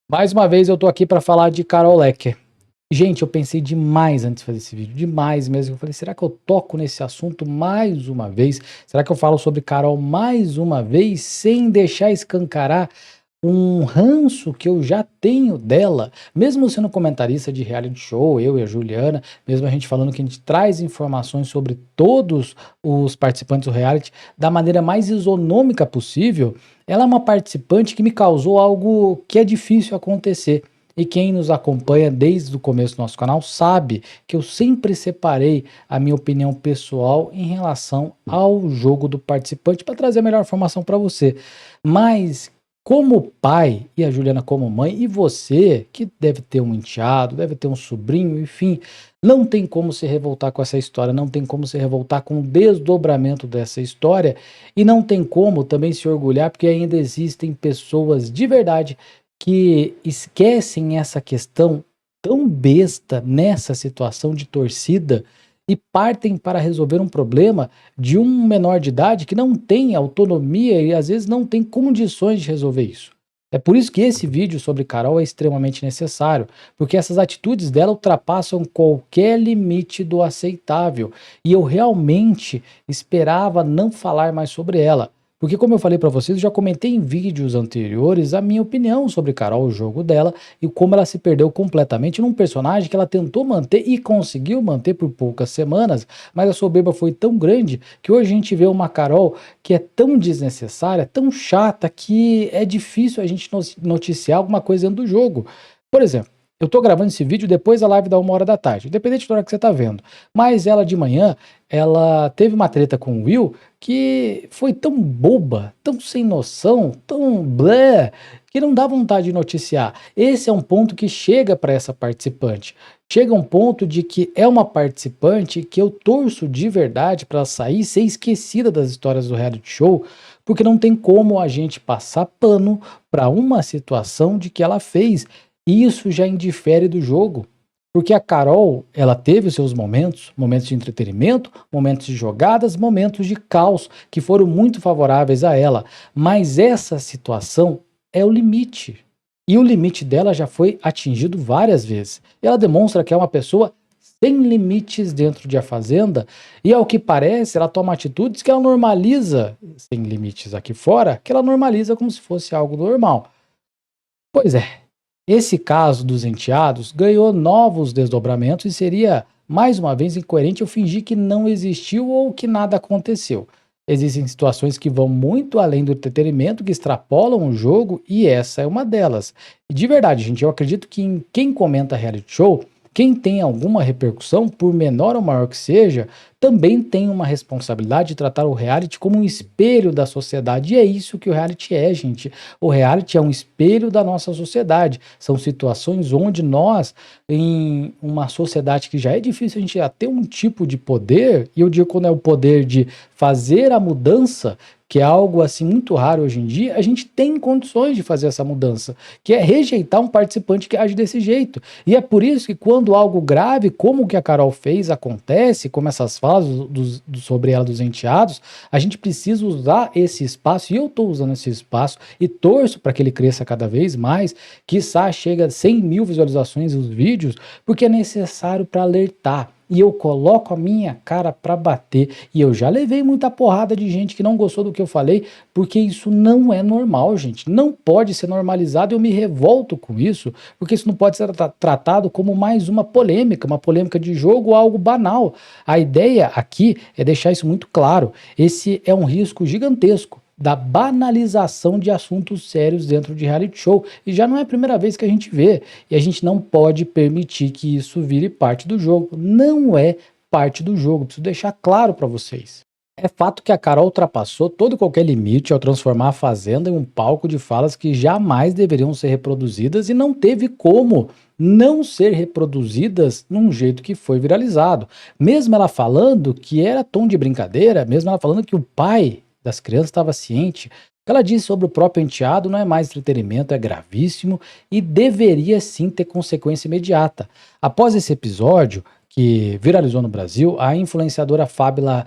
Mais uma vez eu tô aqui para falar de Carol Lecker. Gente, eu pensei demais antes de fazer esse vídeo, demais mesmo. Eu falei, será que eu toco nesse assunto mais uma vez? Será que eu falo sobre Carol mais uma vez, sem deixar escancarar um ranço que eu já tenho dela? Mesmo sendo comentarista de reality show, eu e a Juliana, mesmo a gente falando que a gente traz informações sobre todos os participantes do reality da maneira mais isonômica possível, ela é uma participante que me causou algo que é difícil acontecer. E quem nos acompanha desde o começo do nosso canal sabe que eu sempre separei a minha opinião pessoal em relação ao jogo do participante para trazer a melhor informação para você. Mas como pai, e a Juliana como mãe, e você que deve ter um enteado, deve ter um sobrinho, enfim, não tem como se revoltar com essa história, não tem como se revoltar com o desdobramento dessa história, e não tem como também se orgulhar porque ainda existem pessoas de verdade que esquecem essa questão tão besta nessa situação de torcida e partem para resolver um problema de um menor de idade que não tem autonomia e às vezes não tem condições de resolver isso. É por isso que esse vídeo sobre Carol é extremamente necessário, porque essas atitudes dela ultrapassam qualquer limite do aceitável, e eu realmente esperava não falar mais sobre ela. Porque como eu falei para vocês, eu já comentei em vídeos anteriores a minha opinião sobre Carol, o jogo dela, e como ela se perdeu completamente num personagem que ela tentou manter e conseguiu manter por poucas semanas, mas a soberba foi tão grande que hoje a gente vê uma Carol que é tão desnecessária, tão chata, que é difícil a gente noticiar alguma coisa dentro do jogo. Por exemplo, eu tô gravando esse vídeo depois da live da 1 hora da tarde, independente da hora que você tá vendo. Mas ela de manhã, ela teve uma treta com o Will que foi tão boba, tão sem noção, tão blé, que não dá vontade de noticiar. Esse é um ponto que chega para essa participante. Chega um ponto de que é uma participante que eu torço de verdade para ela sair e ser esquecida das histórias do reality show, porque não tem como a gente passar pano para uma situação de que ela fez. E isso já indifere do jogo. Porque a Carol, ela teve os seus momentos, momentos de entretenimento, momentos de jogadas, momentos de caos, que foram muito favoráveis a ela. Mas essa situação é o limite. E o limite dela já foi atingido várias vezes. Ela demonstra que é uma pessoa sem limites dentro de A Fazenda, e ao que parece, ela toma atitudes que ela normaliza, sem limites aqui fora, que ela normaliza como se fosse algo normal. Pois é, esse caso dos enteados ganhou novos desdobramentos e seria, mais uma vez, incoerente eu fingir que não existiu ou que nada aconteceu. Existem situações que vão muito além do entretenimento, que extrapolam o jogo, e essa é uma delas. E de verdade, gente, eu acredito que quem comenta reality show, quem tem alguma repercussão, por menor ou maior que seja, também tem uma responsabilidade de tratar o reality como um espelho da sociedade. E é isso que o reality é, gente. O reality é um espelho da nossa sociedade. São situações onde nós, em uma sociedade que já é difícil a gente já ter um tipo de poder, e eu digo quando é o poder de fazer a mudança, que é algo assim muito raro hoje em dia, a gente tem condições de fazer essa mudança, que é rejeitar um participante que age desse jeito. E é por isso que quando algo grave, como o que a Carol fez, acontece, como essas falas sobre ela dos enteados, a gente precisa usar esse espaço, e eu estou usando esse espaço, e torço para que ele cresça cada vez mais, quiçá chega a 100 mil visualizações os vídeos, porque é necessário para alertar. E eu coloco a minha cara para bater, e eu já levei muita porrada de gente que não gostou do que eu falei, porque isso não é normal, gente, não pode ser normalizado. Eu me revolto com isso, porque isso não pode ser tratado como mais uma polêmica de jogo ou algo banal. A ideia aqui é deixar isso muito claro. Esse é um risco gigantesco da banalização de assuntos sérios dentro de reality show, e já não é a primeira vez que a gente vê, e a gente não pode permitir que isso vire parte do jogo. Não é parte do jogo, preciso deixar claro para vocês. É fato que a Carol ultrapassou todo e qualquer limite ao transformar a Fazenda em um palco de falas que jamais deveriam ser reproduzidas, e não teve como não ser reproduzidas num jeito que foi viralizado. Mesmo ela falando que era tom de brincadeira, mesmo ela falando que o pai das crianças estava ciente, o que ela disse sobre o próprio enteado não é mais entretenimento, é gravíssimo e deveria sim ter consequência imediata. Após esse episódio, que viralizou no Brasil, a influenciadora Fábila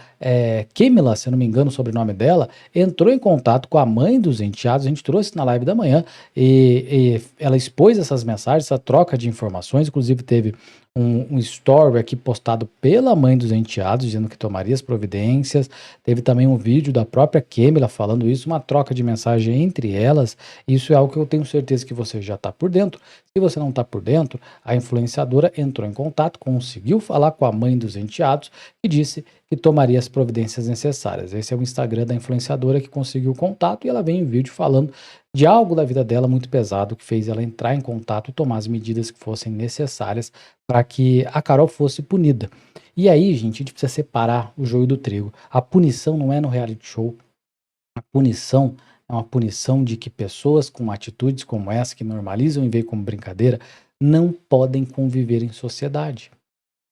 Kemila, se eu não me engano o sobrenome dela, entrou em contato com a mãe dos enteados, a gente trouxe na live da manhã, e ela expôs essas mensagens, essa troca de informações, inclusive teve um story aqui postado pela mãe dos enteados, dizendo que tomaria as providências, teve também um vídeo da própria Kemila falando isso, uma troca de mensagem entre elas, isso é algo que eu tenho certeza que você já está por dentro. Se você não está por dentro, a influenciadora entrou em contato, conseguiu falar com a mãe dos enteados e disse que tomaria as providências necessárias. Esse é o Instagram da influenciadora que conseguiu o contato e ela vem em vídeo falando de algo da vida dela muito pesado que fez ela entrar em contato e tomar as medidas que fossem necessárias para que a Carol fosse punida. E aí, gente, a gente precisa separar o joio do trigo. A punição não é no reality show. A punição é uma punição de que pessoas com atitudes como essa, que normalizam e veem como brincadeira, não podem conviver em sociedade.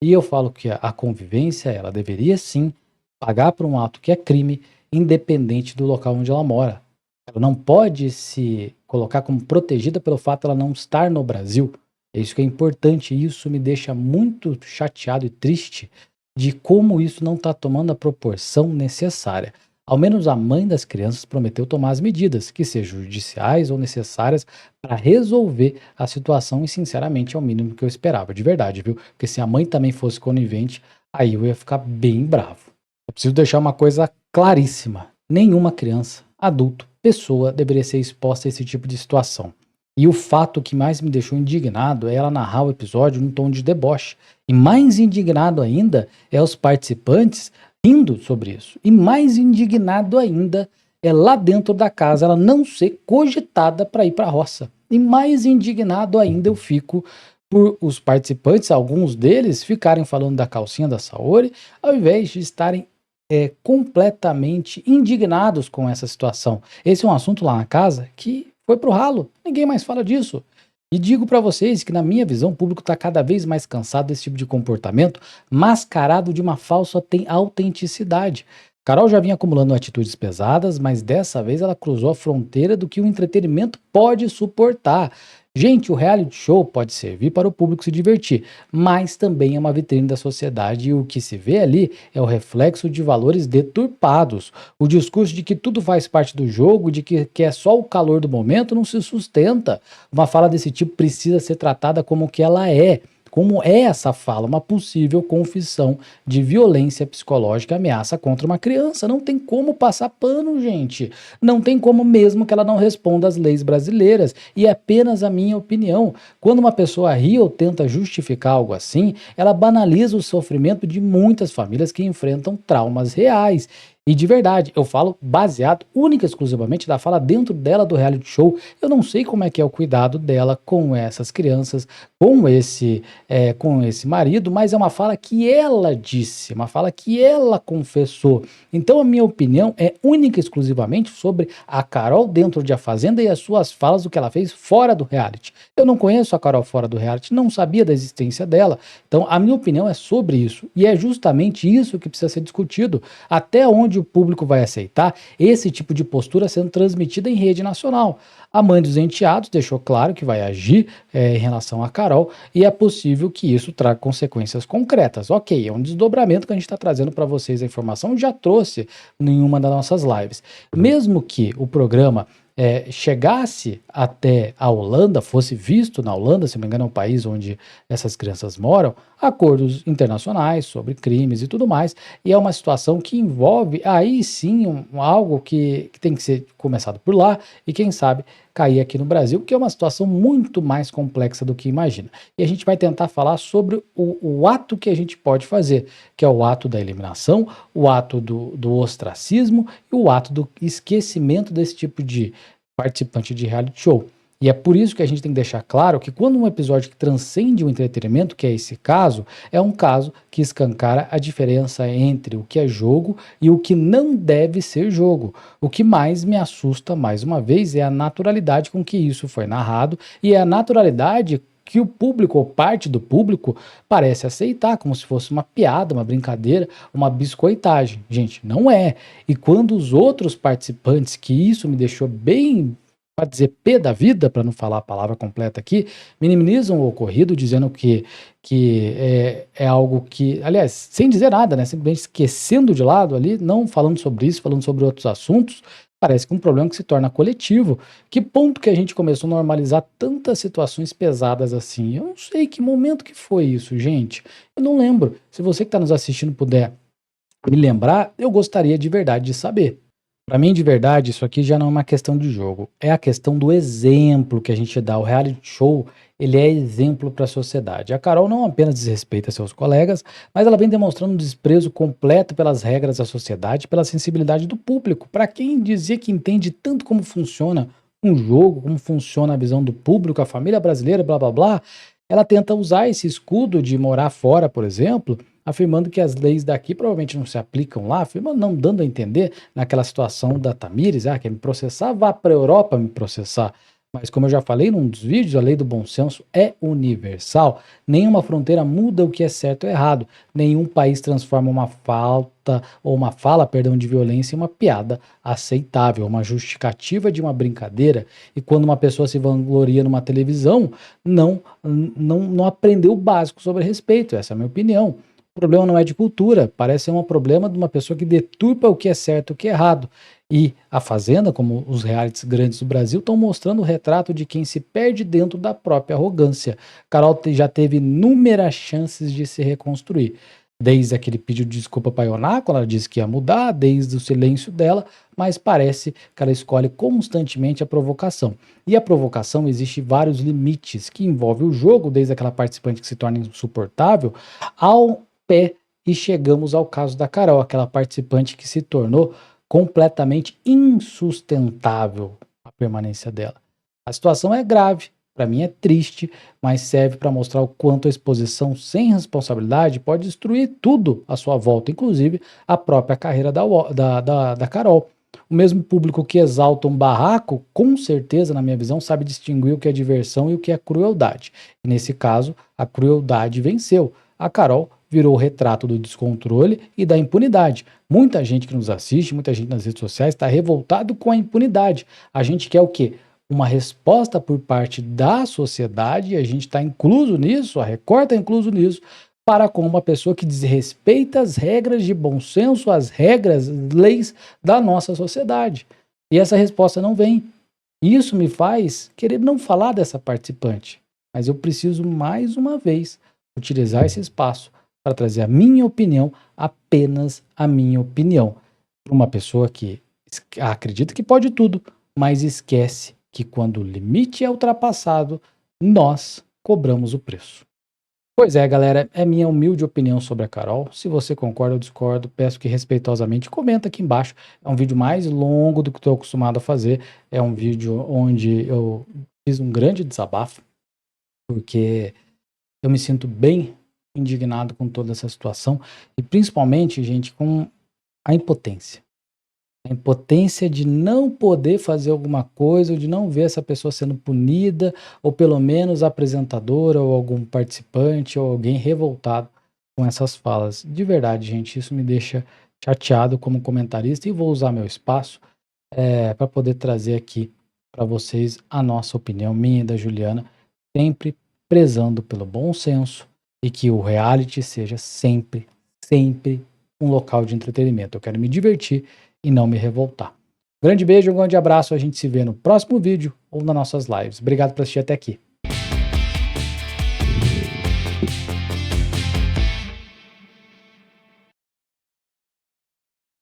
E eu falo que a convivência, ela deveria sim pagar por um ato que é crime, independente do local onde ela mora. Ela não pode se colocar como protegida pelo fato de ela não estar no Brasil. É isso que é importante, e isso me deixa muito chateado e triste de como isso não está tomando a proporção necessária. Ao menos a mãe das crianças prometeu tomar as medidas, que sejam judiciais ou necessárias, para resolver a situação, e sinceramente é o mínimo que eu esperava, de verdade, viu? Porque se a mãe também fosse conivente, aí eu ia ficar bem bravo. Eu preciso deixar uma coisa claríssima: nenhuma criança, adulto, pessoa deveria ser exposta a esse tipo de situação. E o fato que mais me deixou indignado é ela narrar o episódio num tom de deboche. E mais indignado ainda é os participantes rindo sobre isso. E mais indignado ainda é lá dentro da casa ela não ser cogitada para ir para a roça. E mais indignado ainda eu fico por os participantes, alguns deles, ficarem falando da calcinha da Saori, ao invés de estarem completamente indignados com essa situação. Esse é um assunto lá na casa que foi pro ralo, ninguém mais fala disso. E digo para vocês que, na minha visão, o público está cada vez mais cansado desse tipo de comportamento, mascarado de uma falsa autenticidade. Carol já vinha acumulando atitudes pesadas, mas dessa vez ela cruzou a fronteira do que o entretenimento pode suportar. Gente, o reality show pode servir para o público se divertir, mas também é uma vitrine da sociedade, e o que se vê ali é o reflexo de valores deturpados. O discurso de que tudo faz parte do jogo, de que é só o calor do momento, não se sustenta. Uma fala desse tipo precisa ser tratada como o que ela é. Como é essa fala? Uma possível confissão de violência psicológica e ameaça contra uma criança. Não tem como passar pano, gente. Não tem como, mesmo que ela não responda às leis brasileiras. E é apenas a minha opinião. Quando uma pessoa ri ou tenta justificar algo assim, ela banaliza o sofrimento de muitas famílias que enfrentam traumas reais. E de verdade, eu falo baseado única e exclusivamente da fala dentro dela do reality show. Eu não sei como é que é o cuidado dela com essas crianças, com esse marido, mas é uma fala que ela disse, uma fala que ela confessou. Então a minha opinião é única e exclusivamente sobre a Carol dentro de A Fazenda e as suas falas, o que ela fez fora do reality. Eu não conheço a Carol fora do reality, não sabia da existência dela. Então a minha opinião é sobre isso, e é justamente isso que precisa ser discutido. Até onde o público vai aceitar esse tipo de postura sendo transmitida em rede nacional? A mãe dos enteados deixou claro que vai agir em relação a Carol, e é possível que isso traga consequências concretas. Ok, é um desdobramento que a gente está trazendo para vocês a informação, já trouxe em uma das nossas lives. Mesmo que o programa chegasse até a Holanda, fosse visto na Holanda, se não me engano é um país onde essas crianças moram, acordos internacionais sobre crimes e tudo mais, e é uma situação que envolve aí sim algo que tem que ser começado por lá e quem sabe cair aqui no Brasil, que é uma situação muito mais complexa do que imagina. E a gente vai tentar falar sobre o ato que a gente pode fazer, que é o ato da eliminação, o ato do ostracismo e o ato do esquecimento desse tipo de participante de reality show. E é por isso que a gente tem que deixar claro que quando um episódio que transcende o entretenimento, que é esse caso, é um caso que escancara a diferença entre o que é jogo e o que não deve ser jogo. O que mais me assusta, mais uma vez, é a naturalidade com que isso foi narrado, e é a naturalidade que o público, ou parte do público, parece aceitar, como se fosse uma piada, uma brincadeira, uma biscoitagem. Gente, não é. E quando os outros participantes, que isso me deixou bem para dizer P da vida, para não falar a palavra completa aqui, minimizam o ocorrido, dizendo que é algo que, aliás, sem dizer nada, né? Simplesmente esquecendo de lado ali, não falando sobre isso, falando sobre outros assuntos. Parece que um problema que se torna coletivo. Que ponto que a gente começou a normalizar tantas situações pesadas assim? Eu não sei que momento que foi isso, gente. Eu não lembro. Se você que está nos assistindo puder me lembrar, eu gostaria de verdade de saber. Para mim, de verdade, isso aqui já não é uma questão de jogo, é a questão do exemplo que a gente dá. O reality show, ele é exemplo para a sociedade. A Carol não apenas desrespeita seus colegas, mas ela vem demonstrando um desprezo completo pelas regras da sociedade, pela sensibilidade do público. Para quem dizia que entende tanto como funciona um jogo, como funciona a visão do público, a família brasileira, blá blá blá, ela tenta usar esse escudo de morar fora, por exemplo, afirmando que as leis daqui provavelmente não se aplicam lá, afirmando, não dando a entender naquela situação da Tamires, quer me processar, vá para a Europa me processar. Mas como eu já falei num dos vídeos, a lei do bom senso é universal. Nenhuma fronteira muda o que é certo ou errado. Nenhum país transforma uma falta ou uma fala, perdão, de violência em uma piada aceitável, uma justificativa de uma brincadeira. E quando uma pessoa se vangloria numa televisão, não aprendeu o básico sobre respeito. Essa é a minha opinião. O problema não é de cultura, parece ser um problema de uma pessoa que deturpa o que é certo e o que é errado. E a Fazenda, como os realities grandes do Brasil, estão mostrando o retrato de quem se perde dentro da própria arrogância. Carol já teve inúmeras chances de se reconstruir. Desde aquele pedido de desculpa para a Ioná, quando ela disse que ia mudar, desde o silêncio dela, mas parece que ela escolhe constantemente a provocação. E a provocação existe vários limites, que envolve o jogo, desde aquela participante que se torna insuportável, ao pé, e chegamos ao caso da Carol, aquela participante que se tornou completamente insustentável a permanência dela. A situação é grave, para mim é triste, mas serve para mostrar o quanto a exposição sem responsabilidade pode destruir tudo à sua volta, inclusive a própria carreira da Carol. O mesmo público que exalta um barraco, com certeza, na minha visão, sabe distinguir o que é diversão e o que é crueldade. E nesse caso, a crueldade venceu. A Carol virou o retrato do descontrole e da impunidade. Muita gente que nos assiste, muita gente nas redes sociais está revoltado com a impunidade. A gente quer o quê? Uma resposta por parte da sociedade, e a gente está incluso nisso, a Record está incluso nisso, para com uma pessoa que desrespeita as regras de bom senso, as regras, leis da nossa sociedade. E essa resposta não vem. Isso me faz querer não falar dessa participante, mas eu preciso mais uma vez utilizar esse espaço para trazer a minha opinião, apenas a minha opinião, para uma pessoa que acredita que pode tudo, mas esquece que quando o limite é ultrapassado, nós cobramos o preço. Pois é, galera, é minha humilde opinião sobre a Carol. Se você concorda ou discorda, peço que respeitosamente comenta aqui embaixo. É um vídeo mais longo do que estou acostumado a fazer. É um vídeo onde eu fiz um grande desabafo, porque eu me sinto bem indignado com toda essa situação e principalmente, gente, com a impotência. A impotência de não poder fazer alguma coisa, ou de não ver essa pessoa sendo punida, ou pelo menos a apresentadora, ou algum participante, ou alguém revoltado com essas falas. De verdade, gente, isso me deixa chateado como comentarista e vou usar meu espaço para poder trazer aqui para vocês a nossa opinião, minha e da Juliana, sempre prezando pelo bom senso e que o reality seja sempre, sempre um local de entretenimento. Eu quero me divertir e não me revoltar. Grande beijo, um grande abraço, a gente se vê no próximo vídeo ou nas nossas lives. Obrigado por assistir até aqui.